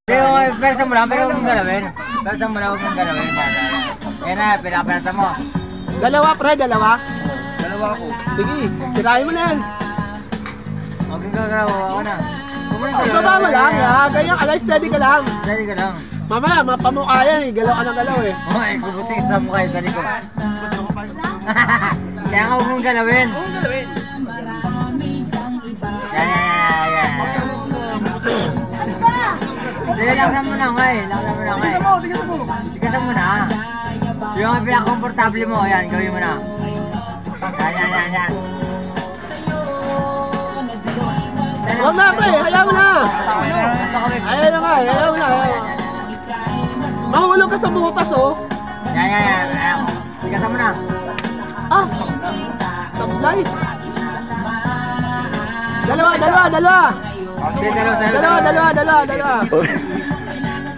Persa mo lang, pero huwag mong galawin. Persa mo lang, huwag mong galawin. Yan na, pinapersa mo. Dalawa, pre, dalawa. Dalawa ako. Sige, tirahin mo na yan. Huwag kang gagalaw, ako na. Baba mo lang, ha? Ganyan ka lang, steady ka lang. Steady ka lang. Mamaya, mapamukha yan eh. Galaw ka ng galaw eh. Okay, kubuting sa mukha yung sa likod. Kaya nga huwag mong galawin. Huwag galawin. Yan. Laksan mo na nga eh. Laksan mo na nga eh. Tigasan mo na. Yung pinaka-comfortable mo, yan, gawin mo na. Yan. Huwag na, pre. Hayaan mo na. Ayaw na nga, ayaw na. Mahulog ka sa butas, oh. Yan. Tigasan mo na. Ah, sablay. Dalawa.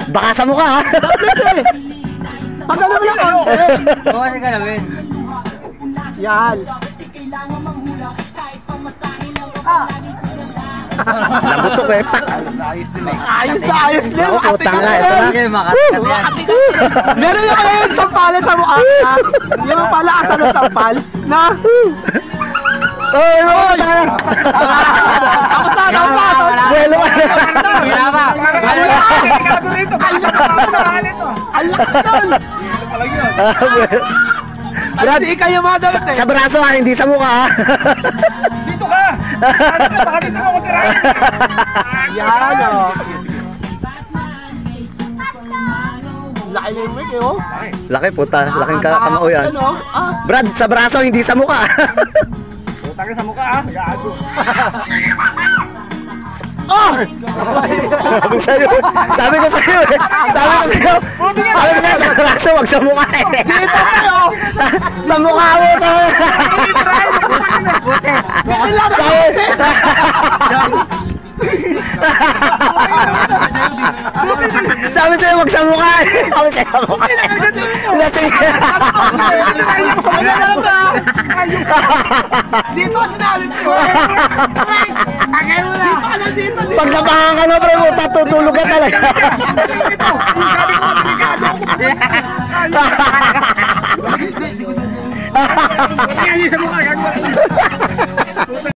Baka sa mukha ha? Tapos eh. Pag ano mo lang konti. Oo, kasi galawin. Yan. Nabutok eh. Pak! Ayos din. Ako, putang na. Ito na. Sige, makatikat yan. Meron yung ngayon sampalan sa mukha. Yung palakasan ng sampal. Na. Oy, tanga! Tapos na. Buwelo ka! Wala pa. Ang lakas nun. Brad, Hindi kayo mga dapat eh. sa braso ha, hindi sa mukha ha. Dito ka! Baka dito ako tirahin! Yan o. Laki na yung mic eh oh. Laki puta, laking kamao yan. Ano? Ah. Brad, sa braso, hindi sa mukha. Utang sa mukha ah! Gago! Oh! Sabi ko sa'yo eh. Sabi ko sa'yo, sa braso, wag sa mukha eh. Dito kayo! Sa mukha mo to. Sabi sa'yo, wag sa mukha eh. Sabi sa'yo, sa mukha eh. Lasing. Dito ka tinalim ko! Tagay mo na! Dito ka lang dito! Pag napahangan ka na, pre, mo, tutulog ka talaga. Tingnan niyo sa mukha! Gago!